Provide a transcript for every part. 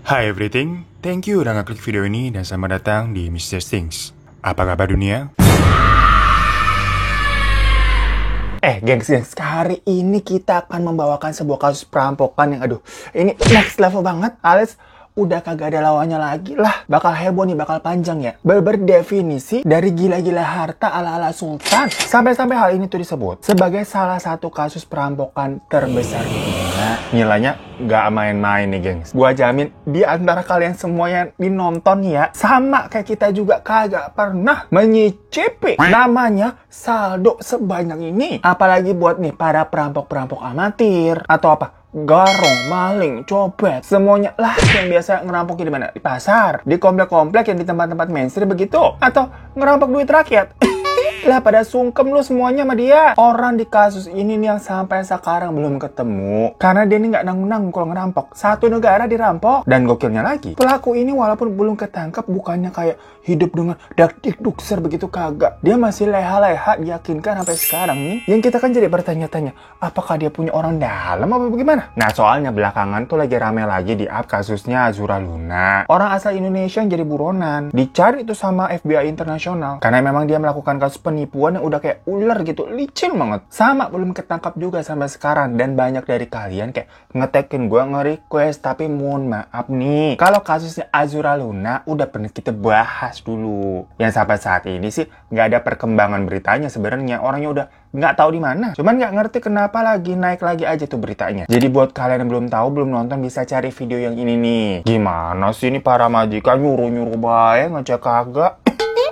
Hi everything, thank you udah ngeklik video ini dan selamat datang di Mr. Things. Apa kabar dunia? Gengs, hari ini kita akan membawakan sebuah kasus perampokan yang ini next level banget, alias udah kagak ada lawannya lagi lah. Bakal heboh nih, bakal panjang ya. Berdefinisi dari gila-gila harta ala-ala sultan. Sampai-sampai hal ini tuh disebut sebagai salah satu kasus perampokan terbesar di dunia. Nilainya nggak main-main nih, gengs. Gua jamin di antara kalian semua yang dinonton ya, sama kayak kita juga kagak pernah menyicipi namanya saldo sebanyak ini. Apalagi buat nih para perampok-perampok amatir atau apa, garong, maling, copet, semuanya lah yang biasa ngerampok di mana? Di pasar, di komplek-komplek yang di tempat-tempat mainstream begitu, atau ngerampok duit rakyat. Lah pada sungkem lu semuanya sama dia. Orang di kasus ini nih yang sampai sekarang belum ketemu karena dia ini nggak nanggung-nanggung kalau ngerampok. Satu negara dirampok. Dan gokilnya lagi, pelaku ini walaupun belum ketangkap bukannya kayak hidup dengan dak-dik-dukser begitu, kagak. Dia masih leha-leha diyakinkan sampai sekarang nih. Yang kita kan jadi bertanya-tanya, apakah dia punya orang dalam apa bagaimana? Nah soalnya belakangan tuh lagi rame lagi di up kasusnya Azura Luna. Orang asal Indonesia yang jadi buronan. Dicari itu sama FBI internasional karena memang dia melakukan kasus penipuan yang udah kayak ular gitu, licin banget. Sama belum ketangkap juga sampai sekarang. Dan banyak dari kalian kayak ngetekin gue nge-request, tapi mohon maaf nih, kalau kasusnya Azura Luna udah pernah kita bahas dulu. Yang sampai saat ini sih nggak ada perkembangan beritanya sebenarnya. Orangnya udah nggak tahu di mana. Cuman nggak ngerti kenapa lagi naik lagi aja tuh beritanya. Jadi buat kalian yang belum tahu, belum nonton, bisa cari video yang ini nih. Gimana sih ini para majikan nyuruh-nyuruh bae ngecek kagak?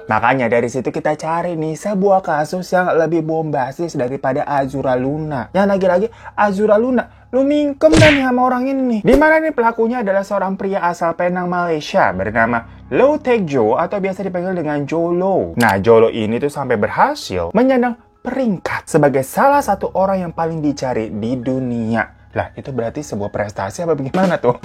Makanya dari situ kita cari nih sebuah kasus yang lebih bombastis daripada Azura Luna. Yang lagi-lagi Azura Luna, lu mingkem dah nih sama orang ini nih. Dimana nih pelakunya adalah seorang pria asal Penang, Malaysia bernama Low Taek Jo atau biasa dipanggil dengan Jolo. Nah Jolo ini tuh sampai berhasil menyandang peringkat sebagai salah satu orang yang paling dicari di dunia. Lah itu berarti sebuah prestasi apa bagaimana tuh?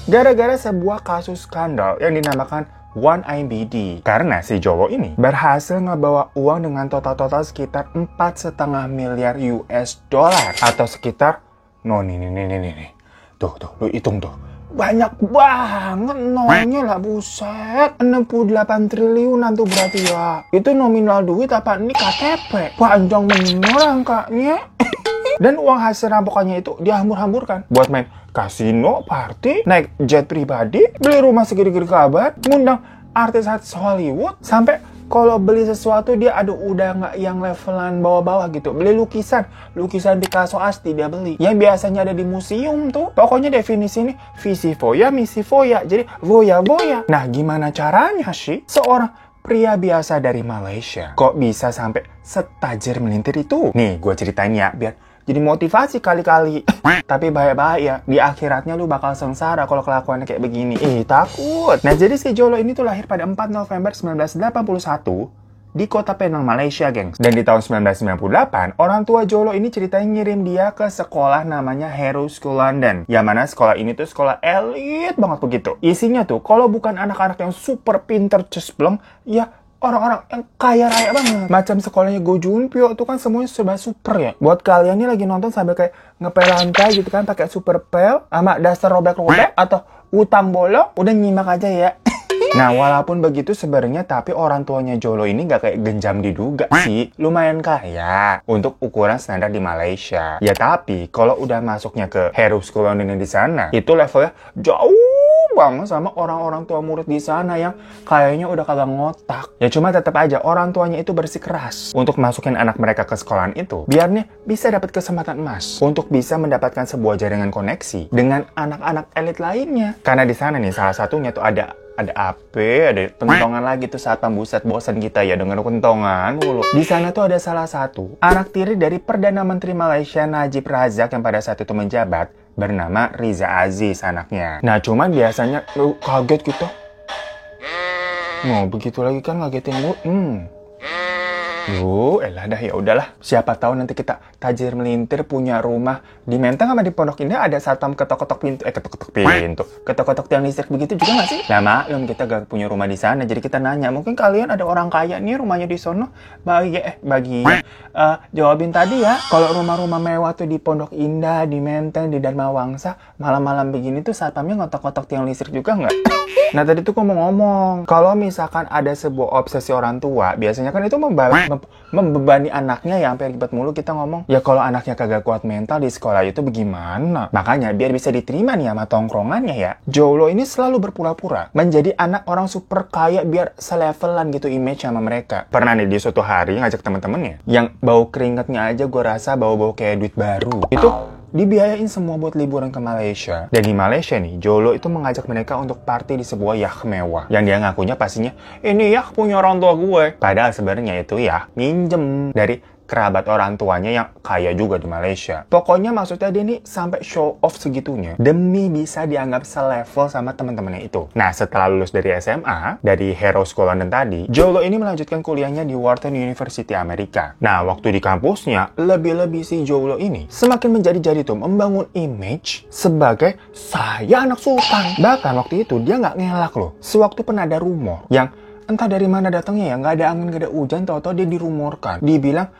Gara-gara sebuah kasus skandal yang dinamakan 1MBD. Karena si Jolo ini berhasil ngebawa uang dengan total sekitar 4,5 miliar US dollar atau sekitar nih. Tuh, lu hitung tuh. Banyak banget nolnya lah, buset. 68 triliunan tuh berarti ya. Itu nominal duit apa ini KTP? Panjang bener angkanya. Dan uang hasil rampokannya itu dihambur-hamburkan buat main kasino, party, naik jet pribadi, beli rumah segede-gede kabar, ngundang artis-artis Hollywood, sampai kalau beli sesuatu dia udah nggak yang levelan bawah-bawah gitu. Beli lukisan Picasso asli dia beli. Yang biasanya ada di museum tuh. Pokoknya definisi ini visi foya, misi foya. Jadi voya-voya. Nah gimana caranya sih seorang pria biasa dari Malaysia kok bisa sampai setajir melintir itu? Nih gue ceritain ya biar jadi motivasi kali-kali. Tapi bahaya-bahaya, di akhiratnya lu bakal sengsara kalau kelakuannya kayak begini. Takut. Nah jadi si Jolo ini tuh lahir pada 4 November 1981 di kota Penang, Malaysia, gengs. Dan di tahun 1998, orang tua Jolo ini ceritanya ngirim dia ke sekolah namanya Harrow School London. Yang mana sekolah ini tuh sekolah elit banget begitu. Isinya tuh, kalau bukan anak-anak yang super pinter cespleng, ya orang-orang yang kaya raya banget. Macam sekolahnya Go Junpyo tuh kan semuanya serba super ya. Buat kalian nih lagi nonton sambil kayak ngepel lantai gitu kan, pakai super pel sama daster robek-robek atau utang bolong, udah nyimak aja ya. Nah walaupun begitu sebenarnya, tapi orang tuanya Jolo ini gak kayak genjam diduga sih. Lumayan kaya untuk ukuran standar di Malaysia. Ya tapi kalau udah masuknya ke Harrow School London di sana, itu levelnya jauh banget sama orang-orang tua murid di sana yang kayaknya udah kagak ngotak. Ya cuma tetap aja orang tuanya itu bersikeras untuk masukin anak mereka ke sekolahan itu, biar nih bisa dapat kesempatan emas untuk bisa mendapatkan sebuah jaringan koneksi dengan anak-anak elit lainnya. Karena di sana nih salah satunya tuh ada AP, ada kentongan lagi tuh saat pembuset bosan kita ya dengan kentongan mulu. Di sana tuh ada salah satu anak tiri dari Perdana Menteri Malaysia Najib Razak yang pada saat itu menjabat, bernama Riza Aziz anaknya. Nah cuman biasanya lu kaget gitu. Mau begitu lagi kan ngagetin lu. Elah dah, ya udahlah. Siapa tahu nanti kita tajir melintir punya rumah di Menteng sama di Pondok Indah ada satpam ketok-ketok pintu. Ketok-ketok tiang listrik begitu juga nggak sih? Nah maklum kita gak punya rumah di sana, jadi kita nanya, mungkin kalian ada orang kaya nih rumahnya di sono. Jawabin tadi ya, kalau rumah-rumah mewah tuh di Pondok Indah, di Menteng, di Dharma Wangsa, malam-malam begini tuh satpamnya ngotok-ngotok tiang listrik juga nggak? Nah tadi tuh gue mau ngomong, kalau misalkan ada sebuah obsesi orang tua, biasanya kan itu membebani anaknya ya, sampai ribet mulu kita ngomong. Ya kalau anaknya kagak kuat mental di sekolah itu bagaimana? Makanya biar bisa diterima nih sama tongkrongannya ya, Jolo ini selalu berpura-pura menjadi anak orang super kaya biar selevelan gitu image sama mereka. Pernah nih di suatu hari ngajak temen-temennya, yang bau keringetnya aja gue rasa bau-bau kayak duit baru. Itu dibiayain semua buat liburan ke Malaysia. Dan di Malaysia nih, Jolo itu mengajak mereka untuk party di sebuah yacht mewah. Yang dia ngakunya pastinya, ini yacht punya orang tua gue. Padahal sebenarnya itu ya minjem dari kerabat orang tuanya yang kaya juga di Malaysia. Pokoknya maksudnya dia nih sampai show off segitunya demi bisa dianggap selevel sama teman-temannya itu. Nah, setelah lulus dari SMA, dari Hero School London tadi, Jolo ini melanjutkan kuliahnya di Wharton University Amerika. Nah, waktu di kampusnya, lebih-lebih si Jolo ini semakin menjadi-jadi tuh membangun image sebagai saya anak sultan. Bahkan waktu itu dia nggak ngelak loh. Sewaktu pernah ada rumor yang entah dari mana datangnya ya, nggak ada angin, nggak ada hujan, tau-tau dia dirumorkan. Dibilang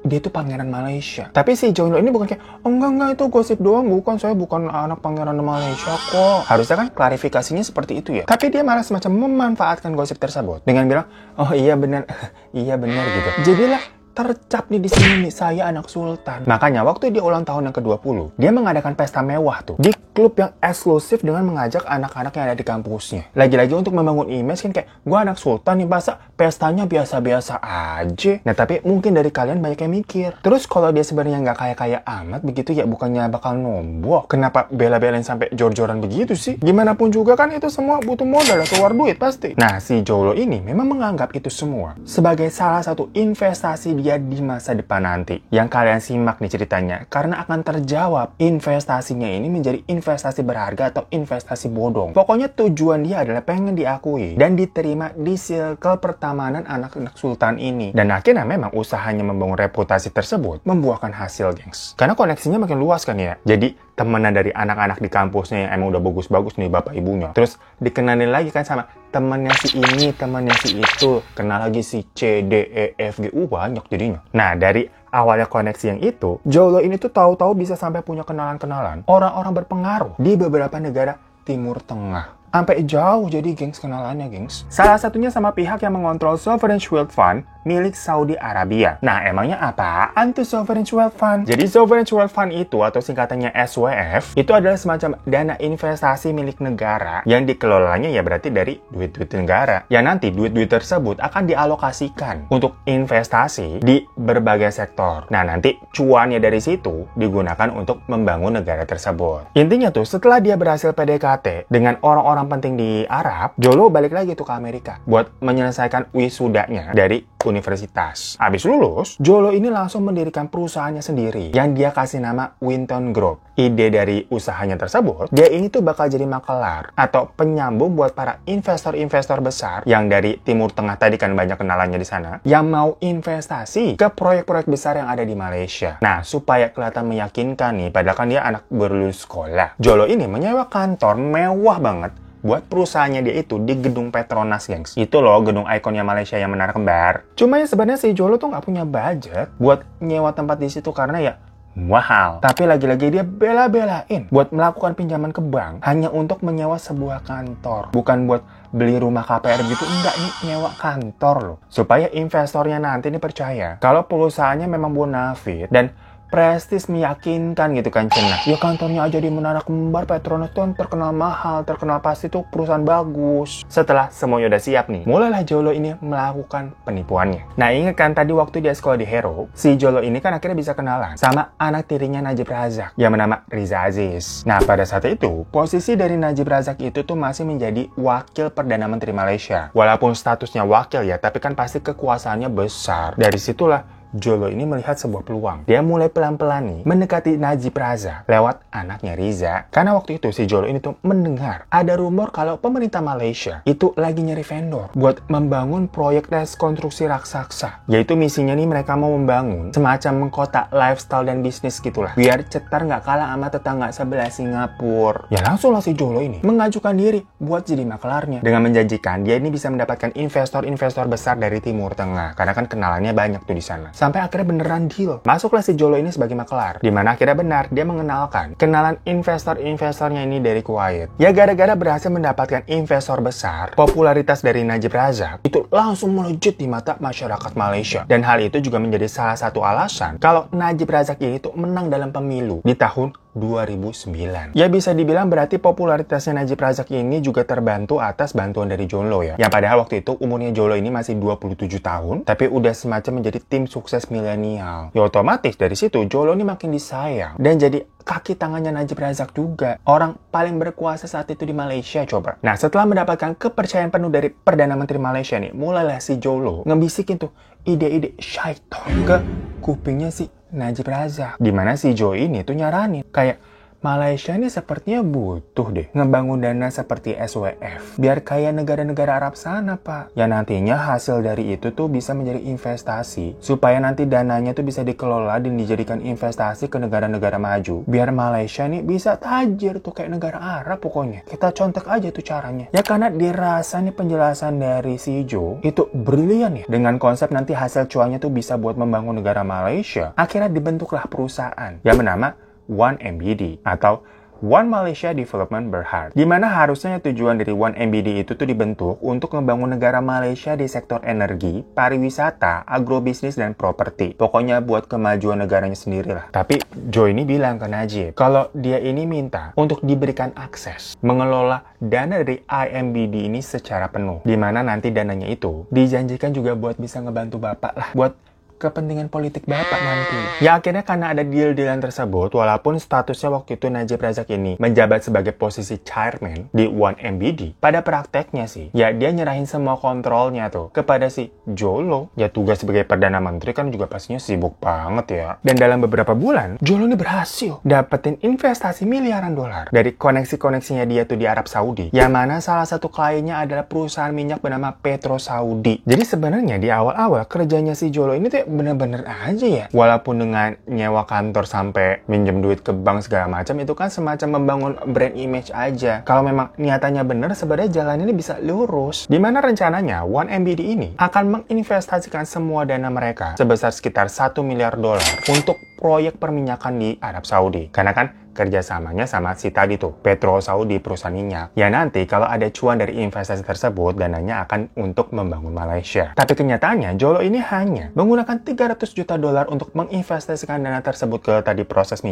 dia tuh pangeran Malaysia. Tapi si Jolo ini bukan kayak, enggak itu gosip doang, bukan, saya bukan anak pangeran Malaysia kok. Harusnya kan klarifikasinya seperti itu ya. Tapi dia malah semacam memanfaatkan gosip tersebut dengan bilang, oh iya benar, iya benar gitu. Jadilah tercap nih di sini nih, saya anak sultan. Makanya waktu dia ulang tahun yang ke-20, dia mengadakan pesta mewah tuh di klub yang eksklusif dengan mengajak anak-anak yang ada di kampusnya. Lagi-lagi untuk membangun image kan kayak, gue anak sultan nih, masa pestanya biasa-biasa aja. Nah tapi mungkin dari kalian banyak yang mikir, terus kalau dia sebenarnya nggak kaya-kaya amat begitu ya, bukannya bakal nombok, kenapa bela-belain sampai jor-joran begitu sih? Gimana pun juga kan itu semua butuh modal, keluar duit pasti. Nah si Jolo ini memang menganggap itu semua sebagai salah satu investasi dia di masa depan nanti. Yang kalian simak nih ceritanya, karena akan terjawab investasinya ini menjadi investasi berharga atau investasi bodong. Pokoknya tujuan dia adalah pengen diakui dan diterima di circle pertamanan anak-anak sultan ini. Dan akhirnya memang usahanya membangun reputasi tersebut membuahkan hasil, gengs. Karena koneksinya makin luas kan ya. Jadi temenan dari anak-anak di kampusnya yang emang udah bagus-bagus nih bapak ibunya. Terus dikenalin lagi kan sama temannya si ini, temannya si itu. Kenal lagi si C, D, E, F, G, U, banyak jadinya. Nah, dari awalnya koneksi yang itu, Jolo ini tuh tahu-tahu bisa sampai punya kenalan-kenalan orang-orang berpengaruh di beberapa negara Timur Tengah. Sampai jauh jadi, gengs, kenalannya, gengs. Salah satunya sama pihak yang mengontrol Sovereign Wealth Fund milik Saudi Arabia. Nah, emangnya apaan tuh Sovereign Wealth Fund? Jadi Sovereign Wealth Fund itu, atau singkatannya SWF, itu adalah semacam dana investasi milik negara yang dikelolanya ya berarti dari duit-duit negara. Yang nanti duit-duit tersebut akan dialokasikan untuk investasi di berbagai sektor. Nah, nanti cuannya dari situ digunakan untuk membangun negara tersebut. Intinya tuh, setelah dia berhasil PDKT dengan orang-orang penting di Arab, Jolo balik lagi tuh ke Amerika buat menyelesaikan wisudanya dari universitas. Habis lulus, Jolo ini langsung mendirikan perusahaannya sendiri yang dia kasih nama Winton Group. Ide dari usahanya tersebut, dia ini tuh bakal jadi makelar atau penyambung buat para investor-investor besar yang dari Timur Tengah tadi kan banyak kenalannya di sana, yang mau investasi ke proyek-proyek besar yang ada di Malaysia. Nah, supaya kelihatan meyakinkan nih, padahal kan dia anak berlulus sekolah, Jolo ini menyewa kantor mewah banget buat perusahaannya dia itu di gedung Petronas, gengs. Itu loh gedung ikonnya Malaysia yang menara kembar. Cuma ya sebenarnya si Jolo tuh nggak punya budget buat nyewa tempat di situ karena ya mahal. Tapi lagi-lagi dia bela-belain buat melakukan pinjaman ke bank hanya untuk menyewa sebuah kantor. Bukan buat beli rumah KPR gitu, enggak, ini nyewa kantor loh. Supaya investornya nanti ini percaya kalau perusahaannya memang bonafit dan prestis meyakinkan gitu kan, cenah. Ya kantornya aja di Menara Kembar, Petronas tuh terkenal mahal, terkenal pasti tuh perusahaan bagus. Setelah semuanya udah siap nih, mulailah Jolo ini melakukan penipuannya. Nah, ingat kan tadi waktu dia sekolah di Hero, si Jolo ini kan akhirnya bisa kenalan sama anak tirinya Najib Razak yang bernama Riza Aziz. Nah, pada saat itu, posisi dari Najib Razak itu tuh masih menjadi wakil Perdana Menteri Malaysia. Walaupun statusnya wakil ya, tapi kan pasti kekuasaannya besar. Dari situlah Jolo ini melihat sebuah peluang. Dia mulai pelan-pelan nih mendekati Najib Razak lewat anaknya Riza. Karena waktu itu si Jolo ini tuh mendengar ada rumor kalau pemerintah Malaysia itu lagi nyari vendor buat membangun proyek rekonstruksi raksasa. Yaitu misinya nih mereka mau membangun semacam kota lifestyle dan bisnis gitulah. Biar cetar nggak kalah sama tetangga sebelah Singapura. Ya langsung lah si Jolo ini mengajukan diri buat jadi makelarnya. Dengan menjanjikan dia ini bisa mendapatkan investor-investor besar dari Timur Tengah. Karena kan kenalannya banyak tuh di sana. Sampai akhirnya beneran deal. Masuklah si Jolo ini sebagai makelar. Dimana akhirnya benar dia mengenalkan kenalan investornya ini dari Kuwait. Ya gara-gara berhasil mendapatkan investor besar, popularitas dari Najib Razak itu langsung melejit di mata masyarakat Malaysia. Dan hal itu juga menjadi salah satu alasan kalau Najib Razak ini tuh menang dalam pemilu di tahun 2009. Ya bisa dibilang berarti popularitasnya Najib Razak ini juga terbantu atas bantuan dari Jolo ya. Yang padahal waktu itu umurnya Jolo ini masih 27 tahun, tapi udah semacam menjadi tim sukses milenial. Ya otomatis dari situ Jolo ini makin disayang dan jadi kaki tangannya Najib Razak juga. Orang paling berkuasa saat itu di Malaysia coba. Nah setelah mendapatkan kepercayaan penuh dari Perdana Menteri Malaysia nih, mulailah si Jolo ngebisikin tuh ide-ide syaitan ke kupingnya si Najib Razak. Dimana si Joe ini tuh nyaranin kayak Malaysia ini sepertinya butuh deh ngebangun dana seperti SWF biar kayak negara-negara Arab sana pak. Ya nantinya hasil dari itu tuh bisa menjadi investasi supaya nanti dananya tuh bisa dikelola dan dijadikan investasi ke negara-negara maju biar Malaysia nih bisa tajir tuh kayak negara Arab pokoknya. Kita contek aja tuh caranya. Ya karena dirasa nih penjelasan dari si Joe itu brilian ya dengan konsep nanti hasil cuannya tuh bisa buat membangun negara Malaysia. Akhirnya dibentuklah perusahaan yang bernama 1MBD atau One Malaysia Development Berhad. Dimana harusnya tujuan dari 1MBD itu tuh dibentuk untuk membangun negara Malaysia di sektor energi, pariwisata, agrobisnis, dan properti. Pokoknya buat kemajuan negaranya sendiri lah. Tapi Joe ini bilang ke Najib kalau dia ini minta untuk diberikan akses mengelola dana dari IMBD ini secara penuh. Dimana nanti dananya itu dijanjikan juga buat bisa ngebantu bapak lah buat kepentingan politik bapak nanti. Ya akhirnya karena ada deal-dealan tersebut, walaupun statusnya waktu itu Najib Razak ini menjabat sebagai posisi chairman di 1MBD, pada prakteknya sih, ya dia nyerahin semua kontrolnya tuh kepada si Jolo. Ya tugas sebagai Perdana Menteri kan juga pastinya sibuk banget ya. Dan dalam beberapa bulan, Jolo ini berhasil dapetin investasi miliaran dolar dari koneksi-koneksinya dia tuh di Arab Saudi. Yang mana salah satu kliennya adalah perusahaan minyak bernama Petro Saudi. Jadi sebenarnya di awal-awal kerjanya si Jolo ini tuh bener-bener aja ya. Walaupun dengan nyewa kantor sampai minjem duit ke bank segala macam, itu kan semacam membangun brand image aja. Kalau memang niatannya bener, sebenarnya jalan ini bisa lurus. Dimana rencananya 1MBD ini akan menginvestasikan semua dana mereka sebesar sekitar 1 miliar dolar untuk proyek perminyakan di Arab Saudi. Karena kan kerjasamanya sama si tadi tuh, Petro Saudi, perusahaan minyak. Ya nanti kalau ada cuan dari investasi tersebut, dananya akan untuk membangun Malaysia. Tapi kenyataannya, Jolo ini hanya menggunakan 300 juta dolar untuk menginvestasikan dana tersebut ke tadi proyek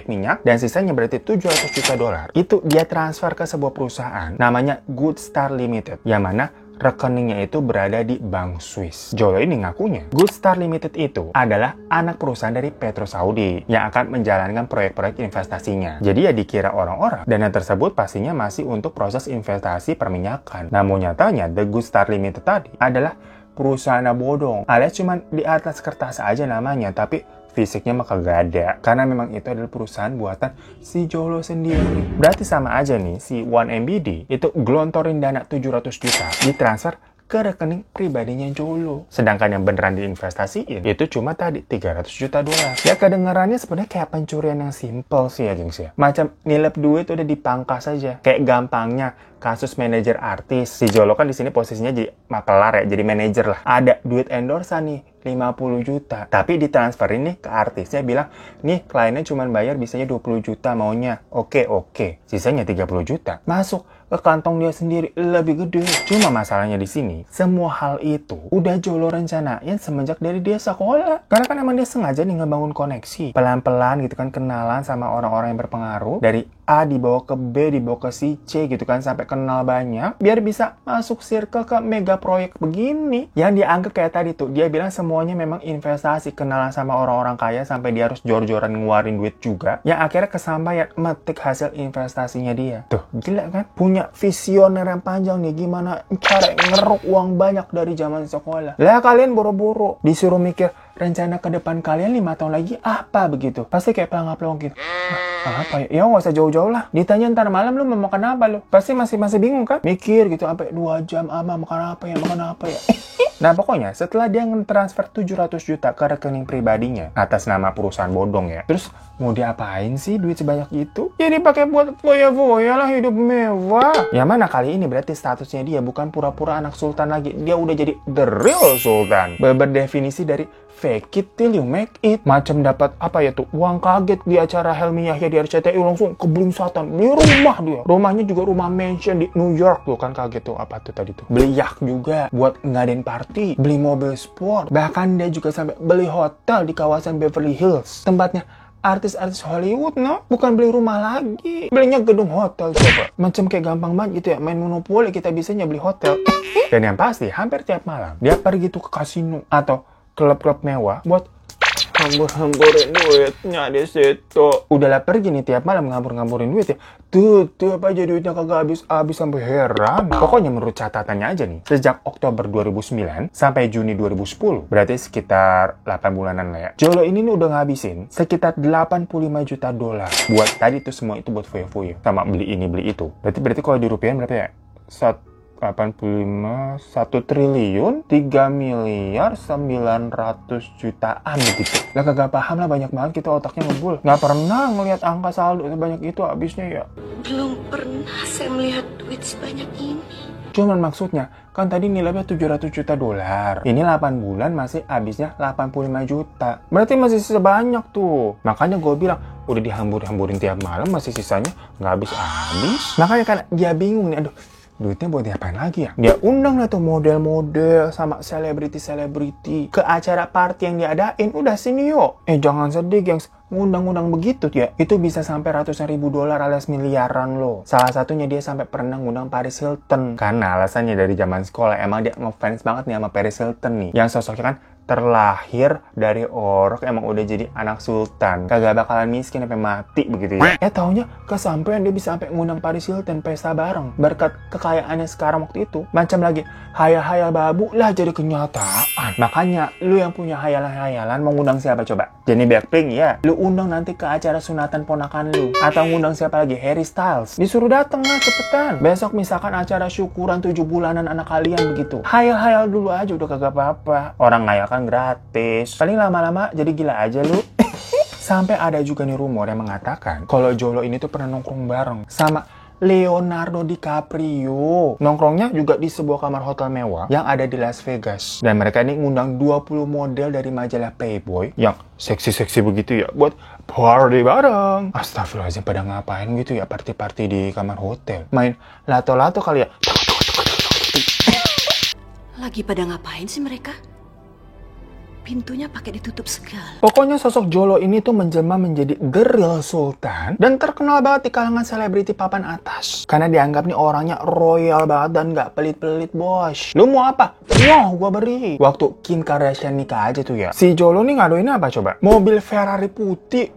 minyak, dan sisanya berarti 700 juta dolar. Itu dia transfer ke sebuah perusahaan, namanya Good Star Limited, yang mana rekeningnya itu berada di Bank Swiss. Jolo ini ngakunya Good Star Limited itu adalah anak perusahaan dari Petro Saudi yang akan menjalankan proyek-proyek investasinya. Jadi ya dikira orang-orang dana tersebut pastinya masih untuk proses investasi perminyakan. Namun nyatanya The Good Star Limited tadi adalah perusahaan bodong, alias cuman di atas kertas aja namanya, tapi fisiknya mah kagak ada. Karena memang itu adalah perusahaan buatan si Jolo sendiri. Berarti sama aja nih, si 1MBD itu gelontorin dana 700 juta ditransfer ke rekening pribadinya Jolo. Sedangkan yang beneran diinvestasiin itu cuma tadi 300 juta dolar. Ya kedengarannya sebenarnya kayak pencurian yang simple sih ya gengs ya. Macam nilep duit udah dipangkas aja. Kayak gampangnya kasus manajer artis. Si Jolo kan di sini posisinya jadi makelar ya, jadi manajer lah. Ada duit endorsan nih 50 juta. Tapi ditransferin nih ke artisnya, bilang, nih kliennya cuma bayar bisanya 20 juta maunya. Oke. Sisanya 30 juta. Masuk ke kantong dia sendiri lebih gede. Cuma masalahnya di sini, semua hal itu udah Jolo rencanain semenjak dari dia sekolah. Karena kan emang dia sengaja nih ngebangun koneksi. Pelan-pelan gitu kan kenalan sama orang-orang yang berpengaruh dari A dibawa ke B, dibawa ke si C gitu kan, sampai kenal banyak, biar bisa masuk circle ke mega proyek begini. Yang dianggap kayak tadi tuh, dia bilang semuanya memang investasi, kenalan sama orang-orang kaya sampai dia harus jor-joran ngeluarin duit juga, yang akhirnya kesampaian metik hasil investasinya dia. Tuh, gila kan? Punya visioner yang panjang nih, gimana cara ngeruk uang banyak dari zaman sekolah. Lah kalian boro-boro disuruh mikir rencana ke depan kalian 5 tahun lagi apa begitu. Pasti kayak pelangap-pelangap gitu. Apa ya? Ya nggak usah jauh-jauh lah. Ditanya ntar malam lu mau makan apa lu? Pasti masih bingung kan? Mikir gitu sampai 2 jam, makan apa ya? Nah pokoknya setelah dia nge-transfer 700 juta ke rekening pribadinya atas nama perusahaan bodong ya. Terus mau diapain sih duit sebanyak itu? Ya dipakai buat foya-foya lah, hidup mewah. Yang mana kali ini berarti statusnya dia bukan pura-pura anak sultan lagi. Dia udah jadi the real sultan. Berdefinisi dari fake it till you make it. Macam dapat apa ya tuh, uang kaget di acara Helmi Yahya di RCTI, langsung keblingsatan beli rumah dia. Rumahnya juga rumah mansion di New York tuh kan, kaget tuh. Apa tuh tadi tuh, beli yacht juga buat ngadain party, beli mobil sport, bahkan dia juga sampai beli hotel di kawasan Beverly Hills, tempatnya artis-artis Hollywood, no? Bukan beli rumah lagi, belinya gedung hotel. Coba macam kayak gampang banget gitu ya, main monopoli kita bisanya beli hotel. Dan yang pasti hampir tiap malam dia pergi tuh ke kasino atau klub-klub mewah buat hambur-hamburin duitnya di situ. Udahlah pergi nih tiap malam ngambur-ngamburin duit ya. Tuh apa aja duitnya kagak habis sampai heran. Pokoknya menurut catatannya aja nih, sejak Oktober 2009 sampai Juni 2010, berarti sekitar 8 bulanan lah ya, Jolo ini nih udah ngabisin sekitar 85 juta dolar. Buat tadi tuh semua itu buat foya-foya sama beli ini beli itu. Berarti kalau di rupiah berapa ya? 1 triliun 3 miliar 900 jutaan begitu. Lah kagak paham lah, banyak banget kita otaknya ngebul. Nggak pernah ngelihat angka saldo sebanyak itu habisnya ya. Belum pernah saya melihat duit sebanyak ini. Cuman maksudnya, kan tadi nilainya 700 juta dolar. Ini 8 bulan masih habisnya 85 juta. Berarti masih sebanyak tuh. Makanya gue bilang, udah dihambur-hamburin tiap malam masih sisanya nggak habis-habis. Makanya kan dia bingung nih, aduh, duitnya buat diapain lagi ya? Dia undang lah tuh model-model sama selebriti-selebriti ke acara party yang diadain. Udah sini yuk. Jangan sedih gengs, ngundang-undang begitu ya, itu bisa sampai ratusan ribu dolar alias miliaran loh. Salah satunya dia sampai pernah ngundang Paris Hilton. Karena alasannya dari zaman sekolah emang dia ngefans banget nih sama Paris Hilton nih, yang sosoknya kan terlahir dari orok, emang udah jadi anak sultan, kagak bakalan miskin sampai mati begitu ya. Taunya kesampaian dia bisa sampai ngundang Paris Hilton pesta bareng berkat kekayaannya sekarang waktu itu. Macam lagi hayal-hayal babu lah jadi kenyataan. Makanya lu yang punya hayalan-hayalan mau ngundang siapa coba? Jennie Blackpink ya, lu undang nanti ke acara sunatan ponakan lu. Atau ngundang siapa lagi? Harry Styles. Disuruh dateng lah cepetan. Besok misalkan acara syukuran 7 bulanan anak kalian begitu, hayal-hayal dulu aja udah kagak apa-apa. Orang ngayal kan gratis, paling lama-lama jadi gila aja lu. Sampai ada juga nih rumor yang mengatakan kalau Jolo ini tuh pernah nongkrong bareng sama Leonardo DiCaprio. Nongkrongnya juga di sebuah kamar hotel mewah yang ada di Las Vegas. Dan mereka ini ngundang 20 model dari majalah Playboy yang seksi-seksi begitu ya buat party bareng. Astagfirullahaladzim, pada ngapain gitu ya party-party di kamar hotel? Main lato-lato kali ya? Lagi pada ngapain sih mereka? Pintunya pakai ditutup segala. Pokoknya sosok Jolo ini tuh menjelma menjadi the real sultan dan terkenal banget di kalangan selebriti papan atas. Karena dianggap nih orangnya royal banget dan gak pelit-pelit bos. Lu mau apa? Wah, gua beri. Waktu Kim Kardashian nikah aja tuh ya, si Jolo nih ngadoin apa coba? Mobil Ferrari putih.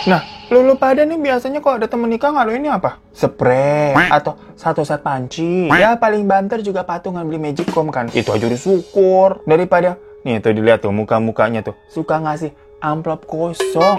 Nah, lu pada nih biasanya kalau ada temen nikah ngadoinnya apa? Spray atau satu set panci. Ya paling banter juga patungan beli Magic Com kan. Itu aja udah syukur. Daripada nih tuh dilihat tuh muka-mukanya tuh suka ngasih amplop kosong.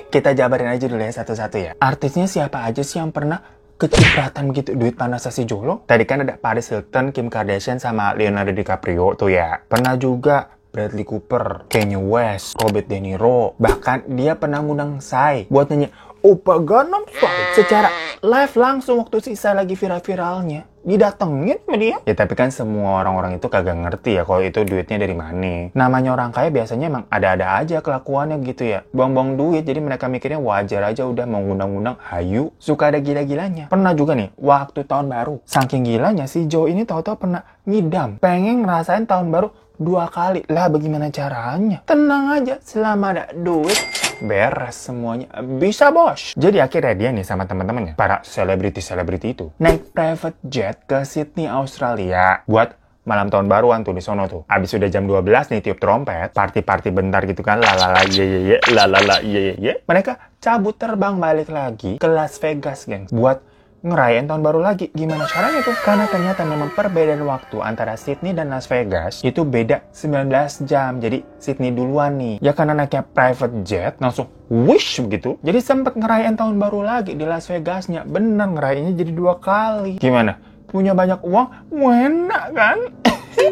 Kita jabarin aja dulu ya satu-satu ya. Artisnya siapa aja sih yang pernah kecipratan begitu duit panas si Jolo? Tadi kan ada Paris Hilton, Kim Kardashian sama Leonardo DiCaprio tuh ya. Pernah juga Bradley Cooper, Kanye West, Robert De Niro. Bahkan dia pernah ngundang Psy buat nyanyi Oppa Gangnam Style secara live langsung waktu sisa lagi viral-viralnya. Didatengin sama dia. Ya tapi kan semua orang-orang itu kagak ngerti ya kalau itu duitnya dari mana. Namanya orang kaya biasanya emang ada-ada aja kelakuannya gitu ya. Buang-buang duit, jadi mereka mikirnya wajar aja udah mau ngundang-ngundang hayu. Suka ada gila-gilanya. Pernah juga nih, waktu tahun baru, saking gilanya si Joe ini tahu-tahu pernah ngidam. Pengen ngerasain tahun baru 2 kali. Lah bagaimana caranya? Tenang aja, selama ada duit beres semuanya. Bisa bos. Jadi akhirnya dia nih sama teman-temannya, para selebriti itu, naik private jet ke Sydney, Australia buat malam tahun baruan tuh di sono tuh. Abis udah jam 12 nih tiup trompet, party bentar gitu kan, lalala ye lalala ye. Mereka cabut terbang balik lagi ke Las Vegas, gengs, buat ngerayain tahun baru lagi. Gimana caranya tuh? Karena ternyata memang perbedaan waktu antara Sydney dan Las Vegas itu beda 19 jam. Jadi Sydney duluan nih. Ya karena naiknya private jet langsung wish begitu. Jadi sempet ngerayain tahun baru lagi di Las Vegasnya. Bener, ngerayainnya jadi 2 kali. Gimana? Punya banyak uang, enak kan?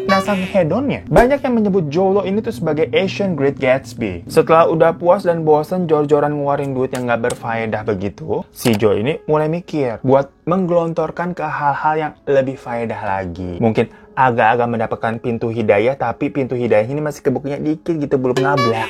Nah, saking hedonnya, banyak yang menyebut Jolo ini tuh sebagai Asian Great Gatsby. Setelah udah puas dan bosen jor-joran ngeluarin duit yang gak berfaedah begitu, si Joe ini mulai mikir buat menggelontorkan ke hal-hal yang lebih faedah lagi. Mungkin agak-agak mendapatkan pintu hidayah, tapi pintu hidayah ini masih kebukanya dikit gitu, belum ngablak.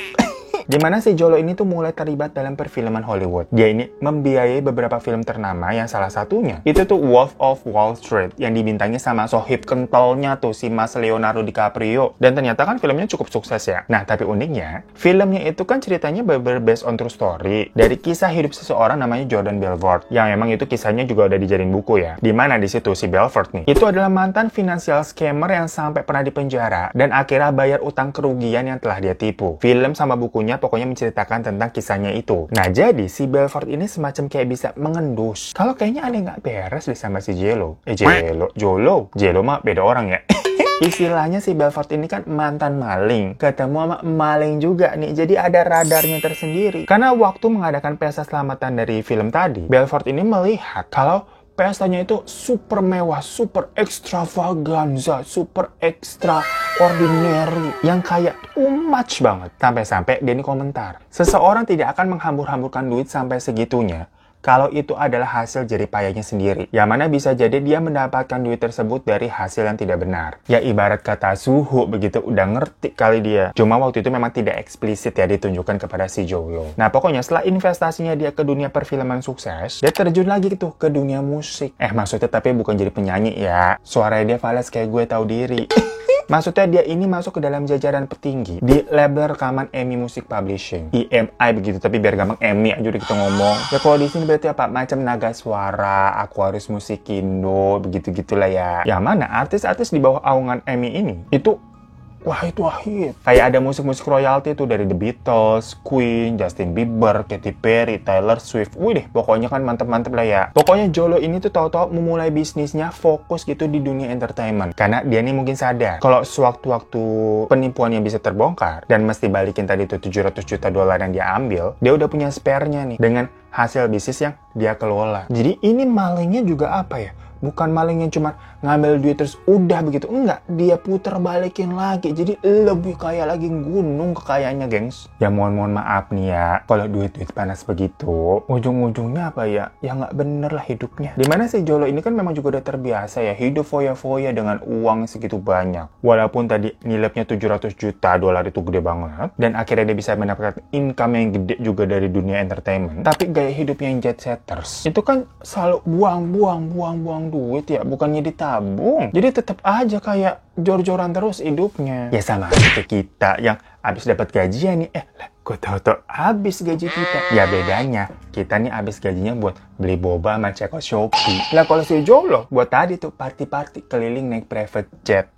Dimana si Jolo ini tuh mulai terlibat dalam perfilman Hollywood. Dia ini membiayai beberapa film ternama yang salah satunya itu tuh Wolf of Wall Street yang dibintangi sama sohib kentalnya tuh si Mas Leonardo DiCaprio. Dan ternyata kan filmnya cukup sukses ya. Nah tapi uniknya, filmnya itu kan ceritanya based on true story dari kisah hidup seseorang namanya Jordan Belfort. Yang emang itu kisahnya juga udah dijadiin buku ya. Dimana di situ si Belfort nih, itu adalah mantan financial scammer yang sampai pernah dipenjara dan akhirnya bayar utang kerugian yang telah dia tipu. Film sama bukunya pokoknya menceritakan tentang kisahnya itu. Nah, jadi si Belfort ini semacam kayak bisa mengendus. Kalau kayaknya ada yang nggak beres deh sama si Jolo mah beda orang ya. Istilahnya si Belfort ini kan mantan maling. Ketemu sama maling juga nih. Jadi ada radarnya tersendiri. Karena waktu mengadakan pesta selamatan dari film tadi, Belfort ini melihat kalau pestanya itu super mewah, super extravaganza, super extraordinary, yang kayak too much banget. Sampai-sampai dia ini komentar, seseorang tidak akan menghambur-hamburkan duit sampai segitunya kalau itu adalah hasil jeripayanya sendiri. Yang mana bisa jadi dia mendapatkan duit tersebut dari hasil yang tidak benar. Ya ibarat kata suhu begitu, udah ngerti kali dia. Cuma waktu itu memang tidak eksplisit ya ditunjukkan kepada si Jolo. Nah pokoknya setelah investasinya dia ke dunia perfilman sukses, dia terjun lagi gitu ke dunia musik. Maksudnya tapi bukan jadi penyanyi ya. Suaranya dia fales kayak gue tahu diri. Maksudnya dia ini masuk ke dalam jajaran petinggi di label rekaman EMI Music Publishing, EMI begitu, tapi biar gampang EMI aja udah kita ngomong. Ya kalau di sini berarti apa? Macam Naga Suara, Aquarius Musikindo, begitu-gitulah ya. Yang mana artis-artis di bawah naungan EMI ini itu wahid. Kayak ada musik-musik royalti tuh dari The Beatles, Queen, Justin Bieber, Katy Perry, Taylor Swift. Wih deh, pokoknya kan mantep-mantep lah ya. Pokoknya Jolo ini tuh tahu-tahu memulai bisnisnya fokus gitu di dunia entertainment. Karena dia nih mungkin sadar kalau sewaktu-waktu penipuannya bisa terbongkar dan mesti balikin tadi tuh $700 juta yang dia ambil, dia udah punya spare-nya nih dengan hasil bisnis yang dia kelola. Jadi ini malingnya juga apa ya? Bukan maling yang cuma ngambil duit terus udah begitu. Enggak, dia puter balikin lagi. Jadi lebih kaya lagi, gunung kekayaannya, gengs. Ya mohon maaf nih ya, kalau duit-duit panas begitu, ujung-ujungnya apa ya? Ya nggak bener lah hidupnya. Dimana si Jolo ini kan memang juga udah terbiasa ya, hidup foya-foya dengan uang segitu banyak. Walaupun tadi nilainya $700 juta itu gede banget, dan akhirnya dia bisa mendapatkan income yang gede juga dari dunia entertainment. Tapi gaya hidupnya yang jet setters, itu kan selalu buang duit ya, bukannya ditabung. Jadi tetap aja kayak jor-joran terus hidupnya. Ya sama aja kita yang abis dapat gajian nih, gue tau habis gaji kita. Ya bedanya, kita nih abis gajinya buat beli boba sama ceko Shopee. Lah kalau si Jolo buat tadi tuh party keliling naik private jet.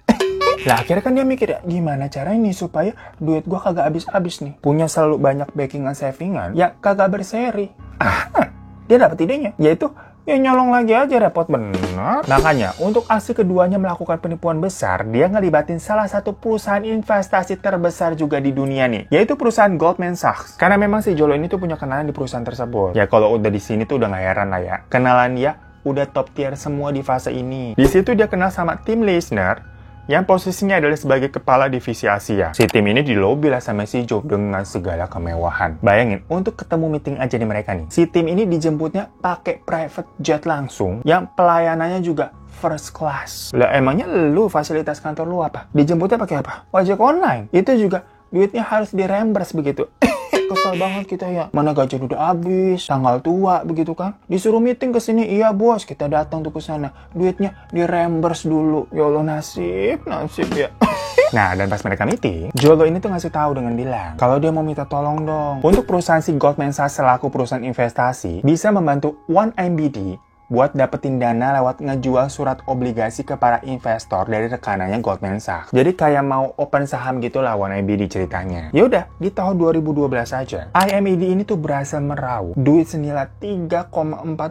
Lah akhirnya kan dia mikir ya, gimana caranya nih supaya duit gue kagak habis-habis nih. Punya selalu banyak backingan savingan, ya kagak berseri. Dia dapat idenya, yaitu ya nyolong lagi aja, repot bener. Makanya, untuk aksi keduanya melakukan penipuan besar, dia ngelibatin salah satu perusahaan investasi terbesar juga di dunia nih, yaitu perusahaan Goldman Sachs. Karena memang si Jolo ini tuh punya kenalan di perusahaan tersebut. Ya kalau udah di sini tuh udah gak heran lah ya. Kenalan dia udah top tier semua di fase ini. Di situ dia kenal sama Tim Leissner, yang posisinya adalah sebagai kepala divisi Asia. Si tim ini dilobi lah sama si Joe dengan segala kemewahan. Bayangin, untuk ketemu meeting aja nih mereka nih. Si tim ini dijemputnya pakai private jet langsung, yang pelayanannya juga first class. Lah emangnya lu fasilitas kantor lu apa? Dijemputnya pakai apa? Ojek online. Itu juga duitnya harus di-reimburse begitu. Kesel banget kita ya. Mana gaji udah habis, tanggal tua begitu kan. Disuruh meeting ke sini, iya bos, kita datang tuh ke sana. Duitnya di-reimburse dulu. Ya Allah, nasib ya. Nah, dan pas mereka meeting, Jolo ini tuh ngasih tahu dengan bilang kalau dia mau minta tolong dong untuk perusahaan si Goldman Sachs selaku perusahaan investasi bisa membantu 1MBD buat dapetin dana lewat ngejual surat obligasi ke para investor dari rekanannya Goldman Sachs. Jadi kayak mau open saham gitu lah 1MBD ceritanya. Yaudah, di tahun 2012 aja, IMED ini tuh berhasil meraup duit senilai 3,4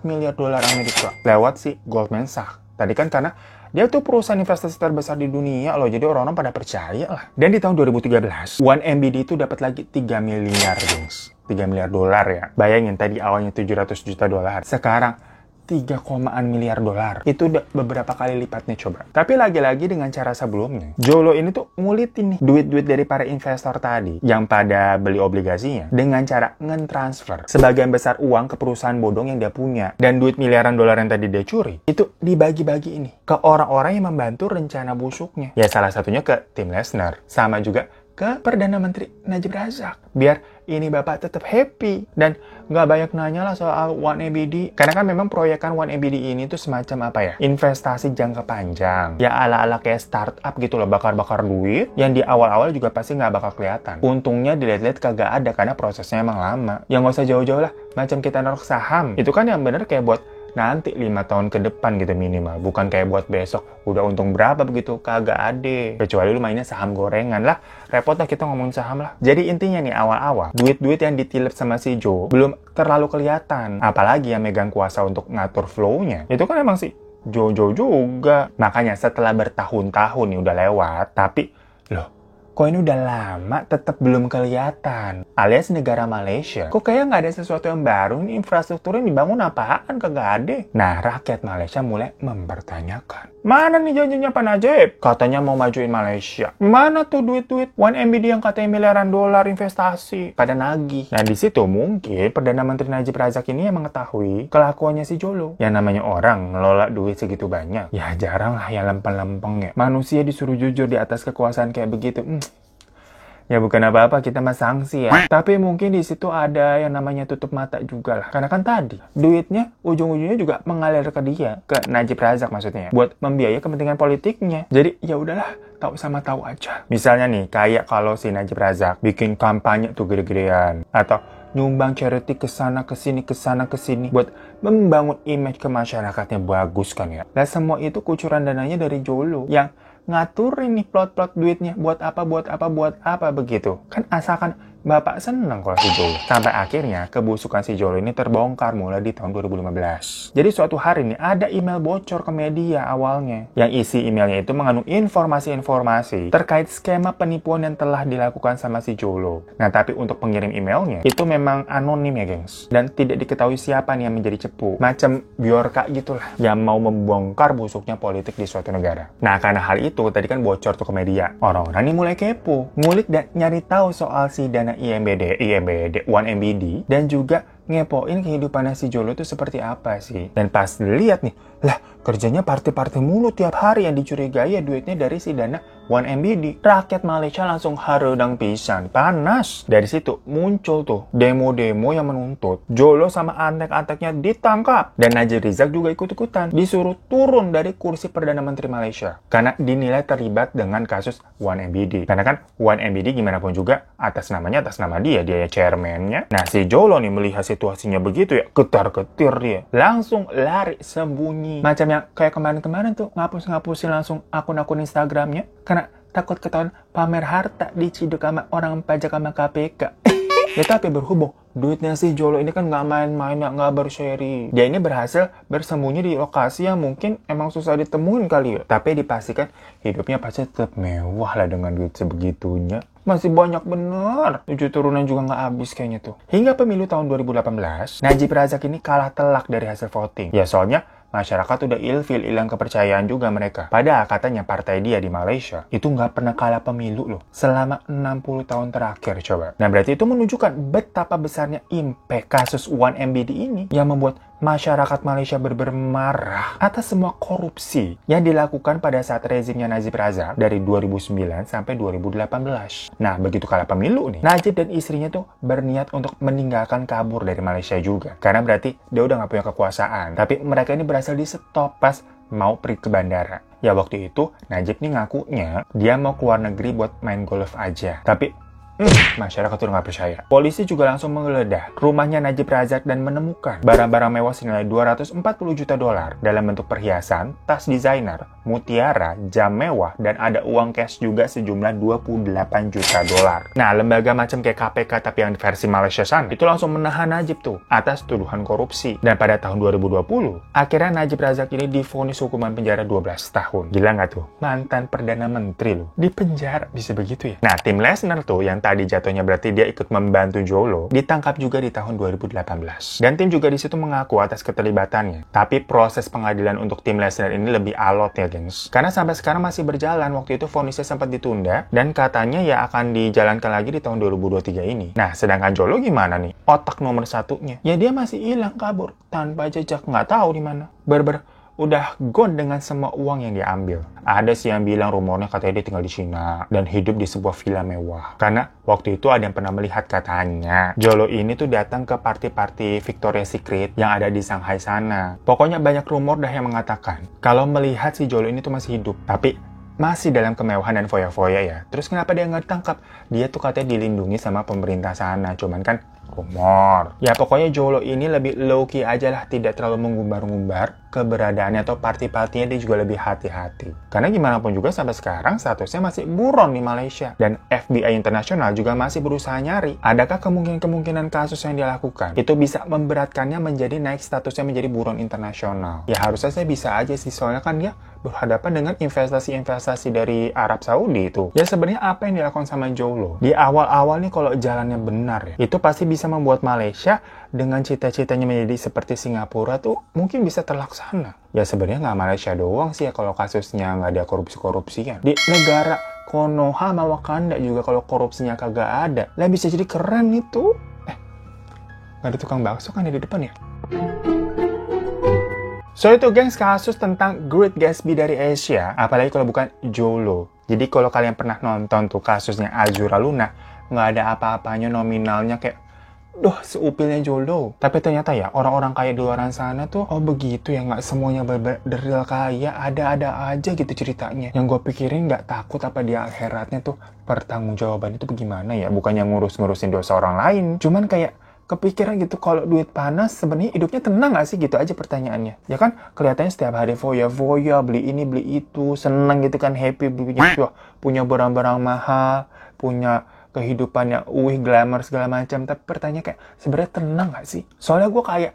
miliar dolar Amerika lewat si Goldman Sachs. Tadi kan karena dia tuh perusahaan investasi terbesar di dunia loh, jadi orang-orang pada percaya lah. Dan di tahun 2013, 1MBD itu dapat lagi 3 miliar, gengs. 3 miliar dolar ya. Bayangin tadi awalnya 700 juta dolar. Sekarang 3 miliar dolar. Itu udah beberapa kali lipatnya coba. Tapi lagi-lagi dengan cara sebelumnya, Jolo ini tuh ngulitin nih duit-duit dari para investor tadi yang pada beli obligasinya dengan cara nge-transfer sebagian besar uang ke perusahaan bodong yang dia punya. Dan duit miliaran dolar yang tadi dia curi, itu dibagi-bagi ini ke orang-orang yang membantu rencana busuknya. Ya salah satunya ke Tim Lesner. Sama juga ke Perdana Menteri Najib Razak. Biar ini Bapak tetap happy. Dan nggak banyak nanya lah soal 1MBD. Karena kan memang proyekan 1MBD ini tuh semacam apa ya? Investasi jangka panjang. Ya ala-ala kayak startup gitu loh. Bakar-bakar duit. Yang di awal-awal juga pasti nggak bakal kelihatan. Untungnya dilihat-lihat kagak ada. Karena prosesnya emang lama. Yang nggak usah jauh-jauh lah. Macam kita naruh saham. Itu kan yang bener kayak buat nanti 5 tahun ke depan gitu minimal. Bukan kayak buat besok udah untung berapa begitu, kagak ada. Kecuali lu mainnya saham gorengan lah. Repot lah kita ngomongin saham lah. Jadi intinya nih awal-awal duit-duit yang ditilep sama si Joe belum terlalu kelihatan. Apalagi yang megang kuasa untuk ngatur flow-nya. Itu kan emang si Jojo juga. Makanya setelah bertahun-tahun nih udah lewat, tapi loh kok ini udah lama tetap belum kelihatan. Alias negara Malaysia, kok kayak nggak ada sesuatu yang baru nih, infrastrukturnya dibangun apaan, kagak ada. Nah, rakyat Malaysia mulai mempertanyakan. Mana nih janjinya Pak Najib? Katanya mau majuin Malaysia. Mana tuh duit-duit 1MBD yang katanya miliaran dolar investasi? Pada nagih. Nah, di situ mungkin Perdana Menteri Najib Razak ini yang mengetahui kelakuannya si Jolo. Yang namanya orang ngelola duit segitu banyak. Ya jarang lah yang lempeng-lempeng ya. Manusia disuruh jujur di atas kekuasaan kayak begitu. Ya bukan apa-apa, kita mah sanksi ya. Tapi mungkin di situ ada yang namanya tutup mata juga lah. Karena kan tadi, duitnya ujung-ujungnya juga mengalir ke dia. Ke Najib Razak maksudnya. Buat membiayai kepentingan politiknya. Jadi ya udahlah, tahu sama tahu aja. Misalnya nih, kayak kalau si Najib Razak bikin kampanye tuh gede-gedean. Atau nyumbang charity kesana kesini buat membangun image ke masyarakatnya bagus kan ya. Dan semua itu kucuran dananya dari Jolo yang ngaturin nih plot-plot duitnya buat apa begitu. Kan asalkan Bapak seneng kalau si Jolo. Sampai akhirnya kebusukan si Jolo ini terbongkar mulai di tahun 2015. Jadi suatu hari nih ada email bocor ke media awalnya. Yang isi emailnya itu mengandung informasi-informasi terkait skema penipuan yang telah dilakukan sama si Jolo. Nah tapi untuk pengirim emailnya itu memang anonim ya gengs. Dan tidak diketahui siapa nih yang menjadi cepu. Macam Bjorka gitulah. Yang mau membongkar busuknya politik di suatu negara. Nah karena hal itu tadi kan bocor tuh ke media. Orang-orang ini mulai kepo. Ngulik dan nyari tahu soal si dana IMBD, 1MBD, dan juga ngepoin kehidupannya si Jolo itu seperti apa sih. Dan pas dilihat nih, lah kerjanya party-party mulu tiap hari yang dicurigai ya duitnya dari si dana 1MBD. Rakyat Malaysia langsung haredang pisan, panas. Dari situ muncul tuh demo-demo yang menuntut Jolo sama antek-anteknya ditangkap. Dan Najib Razak juga ikut-ikutan, disuruh turun dari kursi Perdana Menteri Malaysia. Karena dinilai terlibat dengan kasus 1MBD. Karena kan 1MBD gimana pun juga atas nama dia ya chairman-nya. Nah si Jolo nih melihat situasinya begitu ya, ketar-ketir dia. Langsung lari sembunyi. Macam yang kayak kemarin-kemarin tuh, ngapus-ngapusin langsung akun-akun Instagramnya. Karena takut ketahuan pamer harta diciduk sama orang pajak sama KPK. Ya tapi berhubung duitnya si Jolo ini kan nggak main-main, nggak berseri. Dia ini berhasil bersembunyi di lokasi yang mungkin emang susah ditemuin kali ya. Tapi dipastikan hidupnya pasti tetap mewah lah dengan duit sebegitunya. Masih banyak bener. 7 turunan juga nggak habis kayaknya tuh. Hingga pemilu tahun 2018, Najib Razak ini kalah telak dari hasil voting. Ya soalnya masyarakat udah ilfil, hilang kepercayaan juga mereka. Padahal katanya partai dia di Malaysia itu nggak pernah kalah pemilu loh. Selama 60 tahun terakhir coba. Nah berarti itu menunjukkan betapa besarnya impact kasus 1MBD ini yang membuat masyarakat Malaysia marah atas semua korupsi yang dilakukan pada saat rezimnya Najib Razak dari 2009 sampai 2018. Nah, begitu kalah pemilu nih, Najib dan istrinya tuh berniat untuk meninggalkan kabur dari Malaysia juga. Karena berarti dia udah nggak punya kekuasaan. Tapi mereka ini berhasil di stop pas mau pergi ke bandara. Ya waktu itu Najib nih ngakunya dia mau keluar negeri buat main golf aja. Tapi masyarakat tuh nggak percaya. Polisi juga langsung menggeledah rumahnya Najib Razak dan menemukan barang-barang mewah senilai 240 juta dolar dalam bentuk perhiasan, tas desainer, mutiara, jam mewah, dan ada uang cash juga sejumlah 28 juta dolar. Nah, lembaga macam kayak KPK tapi yang versi Malaysia sana itu langsung menahan Najib tuh atas tuduhan korupsi. Dan pada tahun 2020, akhirnya Najib Razak ini divonis hukuman penjara 12 tahun. Gila nggak tuh? Mantan Perdana Menteri loh. Di penjara bisa begitu ya? Nah, tim Lesnar tuh yang tadi jatuhnya berarti dia ikut membantu Jolo, ditangkap juga di tahun 2018. Dan tim juga di situ mengaku atas keterlibatannya. Tapi proses pengadilan untuk tim Lesnar ini lebih alot ya, gengs. Karena sampai sekarang masih berjalan. Waktu itu vonisnya sempat ditunda dan katanya ya akan dijalankan lagi di tahun 2023 ini. Nah, sedangkan Jolo gimana nih? Otak nomor satunya. Ya dia masih hilang kabur tanpa jejak, nggak tahu di mana. Udah gone dengan semua uang yang diambil. Ada sih yang bilang rumornya katanya dia tinggal di Cina dan hidup di sebuah villa mewah. Karena waktu itu ada yang pernah melihat katanya Jolo ini tuh datang ke party-party Victoria's Secret yang ada di Shanghai sana. Pokoknya banyak rumor dah yang mengatakan kalau melihat si Jolo ini tuh masih hidup. Tapi masih dalam kemewahan dan foya-foya ya. Terus kenapa dia nggak ditangkap? Dia tuh katanya dilindungi sama pemerintah sana. Cuman kan rumor. Ya pokoknya Jolo ini lebih low-key aja lah. Tidak terlalu mengumbar-ngumbar keberadaannya atau party-partinya. Dia juga lebih hati-hati. Karena gimana pun juga sampai sekarang statusnya masih buron di Malaysia. Dan FBI internasional juga masih berusaha nyari. Adakah kemungkinan kasus yang dia lakukan itu bisa memberatkannya menjadi naik statusnya menjadi buron internasional. Ya harusnya saya bisa aja sih. Soalnya kan dia berhadapan dengan investasi-investasi dari Arab Saudi itu. Ya sebenarnya apa yang dilakukan sama Jolo? Di awal-awal nih kalau jalannya benar ya, itu pasti bisa membuat Malaysia dengan cita-citanya menjadi seperti Singapura tuh mungkin bisa terlaksana. Ya sebenarnya nggak Malaysia doang sih ya kalau kasusnya nggak ada korupsi-korupsian. Di negara Konoha sama Wakanda juga kalau korupsinya kagak ada. Lah bisa jadi keren itu. Nggak ada tukang bakso kan di depan ya? So itu gengs kasus tentang Great Gatsby dari Asia, apalagi kalau bukan Jolo. Jadi kalau kalian pernah nonton tuh kasusnya Azura Luna, nggak ada apa-apanya nominalnya kayak, seupilnya Jolo. Tapi ternyata ya orang-orang kaya di luar sana tuh, oh begitu ya, nggak semuanya real kaya, ada-ada aja gitu ceritanya. Yang gue pikirin nggak takut apa di akhiratnya tuh pertanggungjawaban itu bagaimana ya, bukannya ngurus-ngurusin dosa orang lain, cuman kayak kepikiran gitu kalau duit panas sebenarnya hidupnya tenang gak sih gitu aja pertanyaannya. Ya kan kelihatannya setiap hari foya-foya, beli ini beli itu, seneng gitu kan, happy punya barang-barang mahal, punya kehidupan yang glamour segala macam. Tapi pertanyaan kayak sebenarnya tenang gak sih? Soalnya gue kayak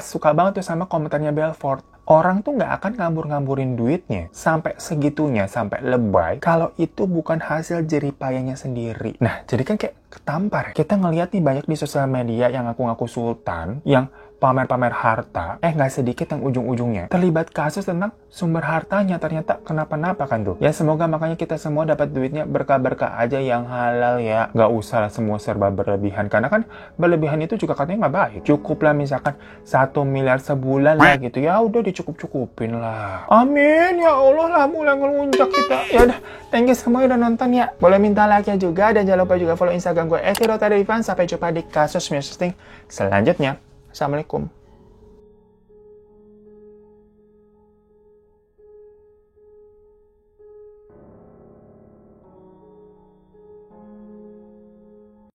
suka banget tuh sama komentarnya Belfort. Orang tuh nggak akan ngambur-ngamburin duitnya sampai segitunya, sampai lebay, kalau itu bukan hasil jeripayanya sendiri. Nah, jadi kan kayak ketampar. Kita ngeliat nih banyak di sosial media yang ngaku-ngaku sultan, yang pamer-pamer harta, nggak sedikit yang ujung-ujungnya terlibat kasus tentang sumber hartanya ternyata kenapa-napa kan tuh. Ya semoga makanya kita semua dapat duitnya berkah-berkah aja yang halal ya. Nggak usah lah semua serba berlebihan, karena kan berlebihan itu juga katanya nggak baik. Cukup lah misalkan 1 miliar sebulan lah gitu, ya udah dicukup-cukupin lah. Amin ya Allah lah, mulai ngelunjak kita. Ya udah, thank you semua udah nonton ya. Boleh minta like-nya juga dan jangan lupa juga follow Instagram gue @rotaderivan. Sampai jumpa di kasus Interesting selanjutnya. Assalamualaikum.